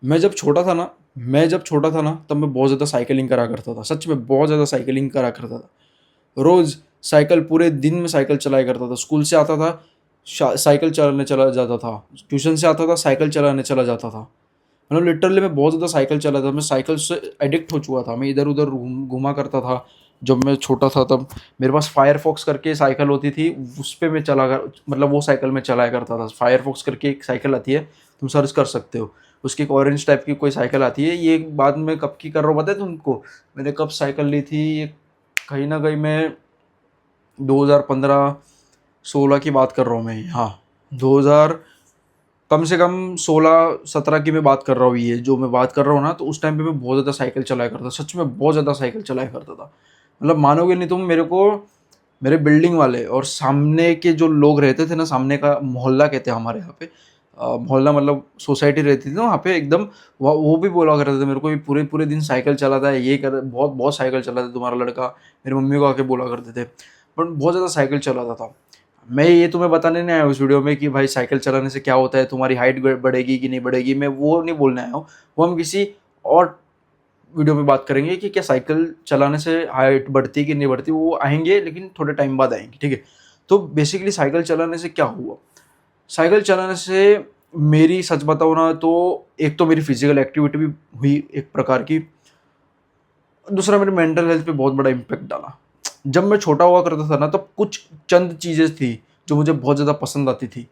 मैं जब छोटा था ना तब मैं बहुत ज़्यादा साइकिलिंग करा करता था। सच में बहुत ज़्यादा साइकिलिंग करा करता था। रोज़ साइकिल पूरे दिन में साइकिल चलाया करता था। स्कूल से आता था, साइकिल चलाने चला जाता था। ट्यूशन से आता था, साइकिल चलाने चला जाता था। मतलब लिटरली मैं बहुत ज़्यादा साइकिल चलाता था। मैं साइकिल से एडिक्ट हो चुका था। मैं इधर-उधर घूमा करता था। जब मैं छोटा था तब मेरे पास फायरफॉक्स करके साइकिल होती थी, उस पे मैं चला कर मतलब वो साइकिल मैं चलाया करता था। फायरफॉक्स करके एक साइकिल आती है, तुम सर्च कर सकते हो। उसकी एक ऑरेंज टाइप की कोई साइकिल आती है। ये बाद में कब की कर रहा हूँ पता है तुमको? मैंने कब साइकिल ली थी ये, कहीं न कहीं मैं 2015-16 की बात कर रहा हूँ मैं। हाँ, 2000 कम से कम 16-17 की मैं बात कर रहा हूँ। ये जो मैं बात कर रहा हूँ ना, तो उस टाइम पे मैं बहुत ज़्यादा साइकिल चलाया करता था। सच में बहुत ज़्यादा साइकिल चलाया करता था। मतलब मानोगे नहीं तुम मेरे को, मेरे बिल्डिंग वाले और सामने के जो लोग रहते थे ना, सामने का मोहल्ला कहते हैं हमारे यहाँ पे। मोहल्ला मतलब सोसाइटी रहती थी ना वहाँ पे एकदम, वो भी बोला करते थे मेरे को, ये पूरे पूरे दिन साइकिल चलाता है, ये कर बहुत बहुत साइकिल चलाता है तुम्हारा लड़का। मेरी मम्मी को आके बोला करते थे। बट बहुत ज़्यादा साइकिल चलाता था। मैं ये तुम्हें बताने नहीं आया उस वीडियो में कि भाई साइकिल चलाने से क्या होता है, तुम्हारी हाइट बढ़ेगी कि नहीं बढ़ेगी, मैं वो नहीं बोलने आया हूँ। वो हम किसी और वीडियो में बात करेंगे कि क्या साइकिल चलाने से हाइट बढ़ती है कि नहीं बढ़ती, वो आएंगे लेकिन थोड़े टाइम बाद आएंगे, ठीक है। तो बेसिकली साइकिल चलाने से क्या हुआ? साइकिल चलाने से मेरी सच बताऊँ ना तो एक तो मेरी फिजिकल एक्टिविटी भी हुई एक प्रकार की, दूसरा मेरे मेंटल हेल्थ पे बहुत बड़ा इम्पैक्ट डाला। जब मैं छोटा हुआ करता था ना तब कुछ चंद चीज़ें थी जो मुझे बहुत ज़्यादा पसंद आती थी।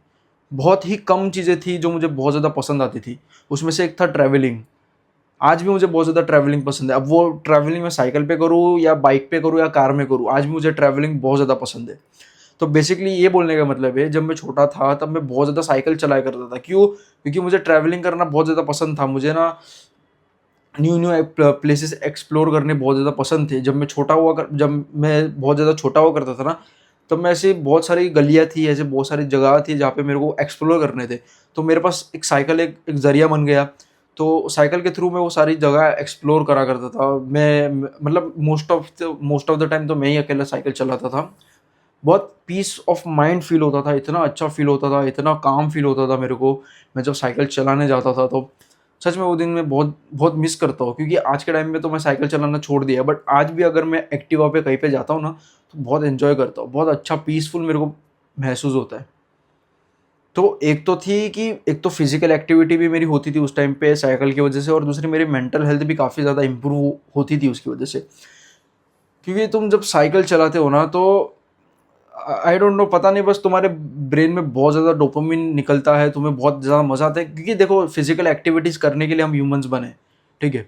बहुत ही कम चीज़ें थी जो मुझे बहुत ज़्यादा पसंद आती थी। उसमें से एक था ट्रैवलिंग। आज भी मुझे बहुत ज़्यादा ट्रैवलिंग पसंद है। अब वो ट्रैवलिंग मैं साइकिल पे करूँ या बाइक पे करूँ या कार में करूँ, आज भी मुझे ट्रैवलिंग बहुत ज़्यादा पसंद है। तो बेसिकली ये बोलने का मतलब है, जब मैं छोटा था तब मैं बहुत ज़्यादा साइकिल चलाया करता था। क्यों? क्योंकि मुझे ट्रैवलिंग करना बहुत ज़्यादा पसंद था। मुझे ना न्यू न्यू प्लेसेस एक्सप्लोर करने बहुत ज़्यादा पसंद थे। जब मैं बहुत ज़्यादा छोटा हुआ करता था ना, तब मैं ऐसे बहुत सारी गलियाँ थी, ऐसे बहुत सारी जगह थी जहाँ पे मेरे को एक्सप्लोर करने थे। तो मेरे पास एक साइकिल एक ज़रिया बन गया। तो साइकिल के थ्रू मैं वो सारी जगह एक्सप्लोर करा करता था। मतलब मोस्ट ऑफ द टाइम तो मैं ही अकेला साइकिल चलाता था। बहुत पीस ऑफ माइंड फ़ील होता था, इतना अच्छा फ़ील होता था, इतना काम फ़ील होता था मेरे को, मैं जब साइकिल चलाने जाता था तो। सच में वो दिन मैं बहुत बहुत मिस करता हूँ, क्योंकि आज के टाइम में तो मैं साइकिल चलाना छोड़ दिया है, बट आज भी अगर मैं एक्टिवा पे कहीं पे जाता हूँ ना, तो बहुत एन्जॉय करता हूँ। बहुत अच्छा पीसफुल मेरे को महसूस होता है। तो एक तो फिज़िकल एक्टिविटी भी मेरी होती थी उस टाइम पे साइकिल की वज़ह से, और दूसरी मेरी मेंटल हेल्थ भी काफ़ी ज़्यादा इम्प्रूव होती थी उसकी वज़ह से। क्योंकि तुम जब साइकिल चलाते हो ना तो आई डोंट नो, पता नहीं, बस तुम्हारे ब्रेन में बहुत ज़्यादा डोपामिन निकलता है, तुम्हें बहुत ज़्यादा मज़ा आता है। क्योंकि देखो, फिजिकल एक्टिविटीज़ करने के लिए हम ह्यूमंस बने, ठीक है।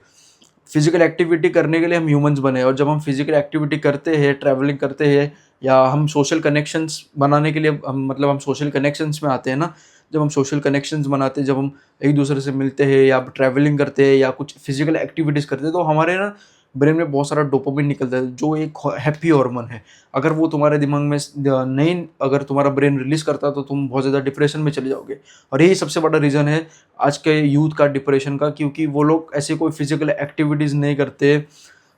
फिजिकल एक्टिविटी करने के लिए हम ह्यूमंस बने, और जब हम फिजिकल एक्टिविटी करते हैं, ट्रैवलिंग करते हैं, या हम सोशल कनेक्शंस बनाने के लिए हम सोशल कनेक्शंस में आते हैं ना। जब हम सोशल कनेक्शंस बनाते हैं, जब हम एक दूसरे से मिलते हैं या ट्रैवलिंग करते हैं या कुछ फिजिकल एक्टिविटीज़ करते हैं, तो हमारे ना ब्रेन में बहुत सारा डोपामिन निकलता है, जो एक हैप्पी हार्मोन है। अगर वो तुम्हारे दिमाग में नहीं, अगर तुम्हारा ब्रेन रिलीज करता तो तुम बहुत ज़्यादा डिप्रेशन में चले जाओगे। और यही सबसे बड़ा रीज़न है आज के यूथ का डिप्रेशन का, क्योंकि वो लोग ऐसे कोई फिजिकल एक्टिविटीज़ नहीं करते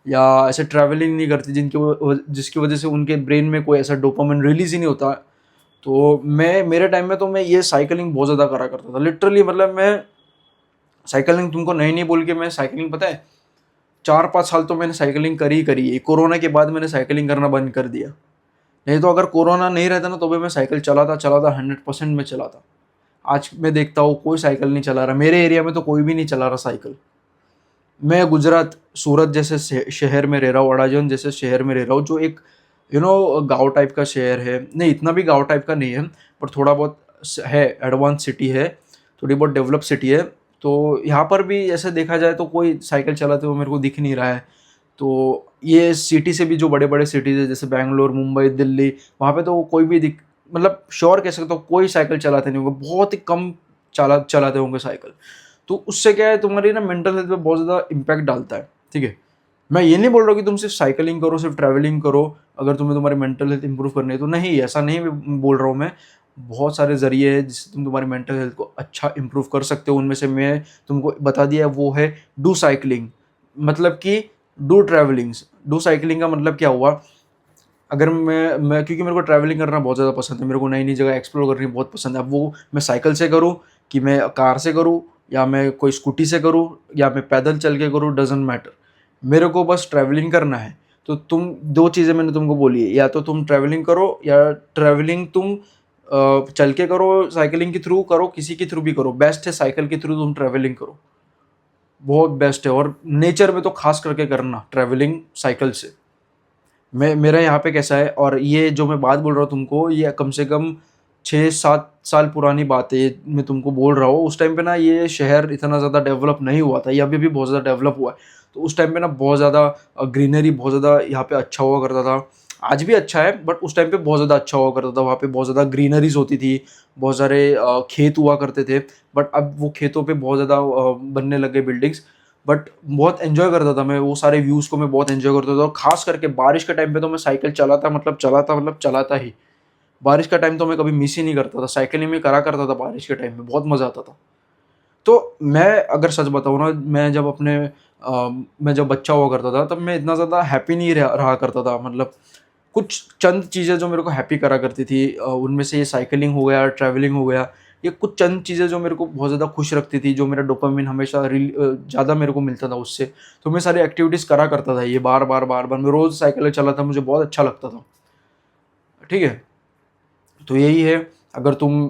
या ऐसे ट्रैवलिंग नहीं करते जिसकी वजह से उनके ब्रेन में कोई ऐसा डोपामिन रिलीज ही नहीं होता। तो मैं मेरे टाइम में तो मैं ये साइकिलिंग बहुत ज़्यादा करा करता था लिटरली। मतलब मैं साइकिलिंग तुमको नहीं नहीं बोल के, मैं साइकिलिंग पता है 4-5 साल तो मैंने साइकिलिंग करी है। कोरोना के बाद मैंने साइकिलिंग करना बंद कर दिया। नहीं तो अगर कोरोना नहीं रहता ना, तो भी मैं साइकिल चलाता चलाता 100% में चलाता। आज मैं देखता हूँ कोई साइकिल नहीं चला रहा मेरे एरिया में, तो कोई भी नहीं चला रहा साइकिल। मैं गुजरात, सूरत जैसे शहर में रह रहा हूँ, अड़ाजन जैसे शहर में रह रहा हूँ, जो एक गांव टाइप का शहर है। नहीं, इतना भी गांव टाइप का नहीं है, पर थोड़ा बहुत है, एडवांस सिटी है, थोड़ी बहुत डेवलप सिटी है। तो यहाँ पर भी ऐसे देखा जाए तो कोई साइकिल चलाते हुए मेरे को दिख नहीं रहा है। तो ये सिटी से भी जो बड़े बड़े सिटीज़ है जैसे बैंगलोर, मुंबई, दिल्ली, वहाँ पे तो कोई भी दिख मतलब श्योर कह सकता हूँ कोई साइकिल चलाते नहीं होंगे, बहुत ही कम चलाते होंगे साइकिल। तो उससे क्या है, तुम्हारी ना मेंटल हेल्थ पे बहुत ज़्यादा इम्पैक्ट डालता है, ठीक है। मैं ये नहीं बोल रहा हूँ कि तुम सिर्फ साइकिलिंग करो, सिर्फ ट्रैवलिंग करो, अगर तुम्हें तुम्हारी मेंटल हेल्थ इंप्रूव करनी है तो। नहीं, ऐसा नहीं बोल रहा हूँ मैं। बहुत सारे ज़रिए हैं जिससे तुम तुम्हारी मेंटल हेल्थ को अच्छा इंप्रूव कर सकते हो। उनमें से मैं तुमको बता दिया, वो है डू साइकिलिंग, मतलब कि डू ट्रैवलिंग्स। डू साइकिलिंग का मतलब क्या हुआ? अगर मैं क्योंकि मेरे को ट्रैवलिंग करना बहुत ज़्यादा पसंद है, मेरे को नई नई जगह एक्सप्लोर करनी बहुत पसंद है। अब वो मैं साइकिल से करूँ कि मैं कार से करूँ, या मैं कोई स्कूटी से करूँ या मैं पैदल चल के करूँ, डजेंट मैटर, मेरे को बस ट्रैवलिंग करना है। तो तुम दो चीज़ें मैंने तुमको बोली है, या तो तुम ट्रैवलिंग करो या ट्रैवलिंग तुम चल के करो, साइकिलिंग के थ्रू करो, किसी के थ्रू भी करो, बेस्ट है साइकिल के थ्रू तुम ट्रैवलिंग करो, बहुत बेस्ट है। और नेचर में तो खास करके करना ट्रैवलिंग साइकिल से। मैं मेरा यहाँ पे कैसा है, और ये जो मैं बात बोल रहा हूँ तुमको, ये कम से कम 6-7 साल पुरानी बात है, ये मैं तुमको बोल रहा हूँ। उस टाइम पे ना ये शहर इतना ज़्यादा डेवलप नहीं हुआ था, ये अभी भी बहुत ज़्यादा डेवलप हुआ है। तो उस टाइम पे ना बहुत ज़्यादा ग्रीनरी बहुत ज़्यादा यहाँ पे अच्छा हुआ करता था। आज भी अच्छा है, बट उस टाइम पे बहुत ज़्यादा अच्छा हुआ करता था। वहाँ पे बहुत ज़्यादा ग्रीनरीज होती थी, बहुत सारे खेत हुआ करते थे। बट अब वो खेतों पे बहुत ज़्यादा बनने लग गए बिल्डिंग्स। बट बहुत एंजॉय करता था मैं, वो सारे व्यूज़ को मैं बहुत एंजॉय करता था। और खास करके बारिश के टाइम पे तो मैं साइकिल चलाता ही। बारिश का टाइम तो मैं कभी मिस ही नहीं करता था, साइकिलिंग में करा करता था बारिश के टाइम में, बहुत मज़ा आता था। तो मैं अगर सच बताऊँ ना, मैं जब बच्चा हुआ करता था तब मैं इतना ज़्यादा हैप्पी नहीं रहा करता था। मतलब कुछ चंद चीज़ें जो मेरे को हैप्पी करा करती थी, उनमें से ये साइकिलिंग हो गया, ट्रैवलिंग हो गया। ये कुछ चंद चीज़ें जो मेरे को बहुत ज़्यादा खुश रखती थी, जो मेरा डोपामिन हमेशा ज़्यादा मेरे को मिलता था उससे। तो मैं सारी एक्टिविटीज़ करा करता था, ये बार बार मैं रोज़ साइकिल चलाता, मुझे बहुत अच्छा लगता था। ठीक है, तो यही है। अगर तुम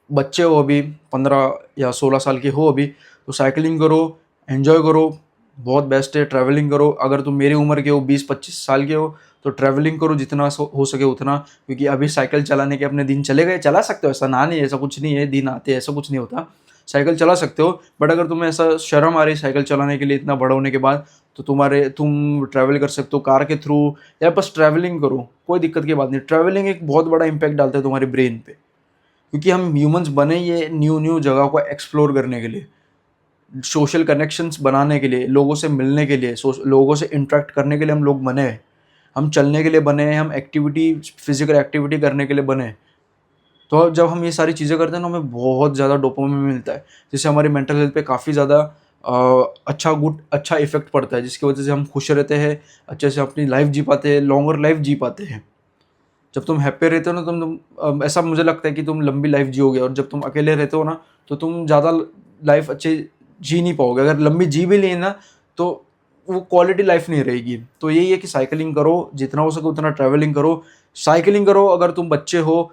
बच्चे हो अभी, 15 या 16 साल के हो अभी, तो साइकिलिंग करो, एंजॉय करो, बहुत बेस्ट है। ट्रैवलिंग करो, अगर तुम मेरी उम्र के हो, 20-25 साल के हो, तो ट्रैवलिंग करो जितना हो सके उतना। क्योंकि अभी साइकिल चलाने के अपने दिन चले गए, चला सकते हो, ऐसा ना नहीं, ऐसा कुछ नहीं है, दिन आते हैं, ऐसा कुछ नहीं होता। साइकिल चला सकते हो, बट अगर तुम्हें ऐसा शर्म आ रही है साइकिल चलाने के लिए इतना बड़ा होने के बाद, तो तुम ट्रैवल कर सकते हो कार के थ्रू, या बस ट्रैवलिंग करो, कोई दिक्कत की बात नहीं। ट्रैवलिंग एक बहुत बड़ा इंपैक्ट डालता है तुम्हारे ब्रेन पे, क्योंकि हम ह्यूमंस बने ये न्यू न्यू जगह को एक्सप्लोर करने के लिए, सोशल कनेक्शंस बनाने के लिए, लोगों से मिलने के लिए, लोगों से इंटरेक्ट करने के लिए हम लोग बने हैं। हम चलने के लिए बने हैं, हम फिजिकल एक्टिविटी करने के लिए बने हैं। तो अब जब हम ये सारी चीज़ें करते हैं ना, हमें बहुत ज़्यादा डोपामिन मिलता है, जिससे हमारी मेंटल हेल्थ पे काफ़ी ज़्यादा अच्छा इफेक्ट पड़ता है, जिसकी वजह से हम खुश रहते हैं, अच्छे से अपनी लाइफ जी पाते हैं, लॉन्गर लाइफ जी पाते हैं। जब तुम हैप्पी रहते हो ना, ऐसा मुझे लगता है कि तुम लंबी लाइफ जियोगे। और जब तुम अकेले रहते हो ना, तो तुम ज़्यादा लाइफ अच्छे जी नहीं पाओगे। अगर लंबी जी भी ली ना, तो वो क्वालिटी लाइफ नहीं रहेगी। तो यही है कि साइकिलिंग करो, जितना हो सके उतना ट्रैवलिंग करो। साइकिलिंग करो अगर तुम बच्चे हो,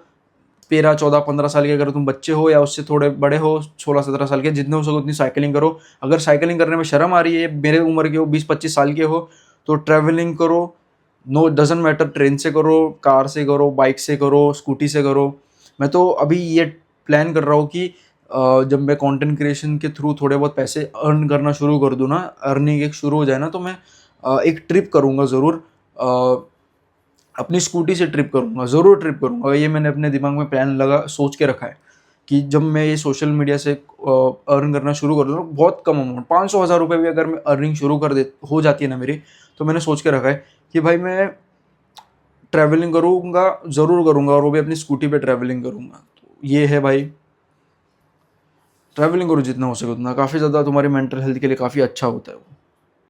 13, 14, 15 साल के, अगर तुम बच्चे हो या उससे थोड़े बड़े हो, 16, 17 साल के, जितने हो सके उतनी साइकिलिंग करो। अगर साइकिलिंग करने में शर्म आ रही है, मेरे उम्र के हो, 20-25 साल के हो, तो ट्रैवलिंग करो। नो डजेंट मैटर, ट्रेन से करो, कार से करो, बाइक से करो, स्कूटी से करो। मैं तो अभी ये प्लान कर रहा हूँ कि जब मैं कंटेंट क्रिएशन के थ्रू थोड़े बहुत पैसे अर्न करना शुरू कर दूँ ना, अर्निंग एक शुरू हो जाए ना, तो मैं एक ट्रिप करूँगा ज़रूर। अपनी स्कूटी से ट्रिप करूँगा, ज़रूर ट्रिप करूँगा। ये मैंने अपने दिमाग में प्लान सोच के रखा है कि जब मैं ये सोशल मीडिया से अर्न करना शुरू कर दूँ, बहुत कम अमाउंट, 500-1000 रुपये भी अगर मैं अर्निंग शुरू कर दे हो जाती है ना मेरी, तो मैंने सोच के रखा है कि भाई मैं ट्रैवलिंग करूँगा, ज़रूर करूँगा, और वो भी अपनी स्कूटी पे ट्रैवलिंग करूँगा। तो ये है भाई, ट्रैवलिंग करो जितना हो सके उतना, काफ़ी ज़्यादा तुम्हारी मेंटल हेल्थ के लिए काफ़ी अच्छा होता है वो।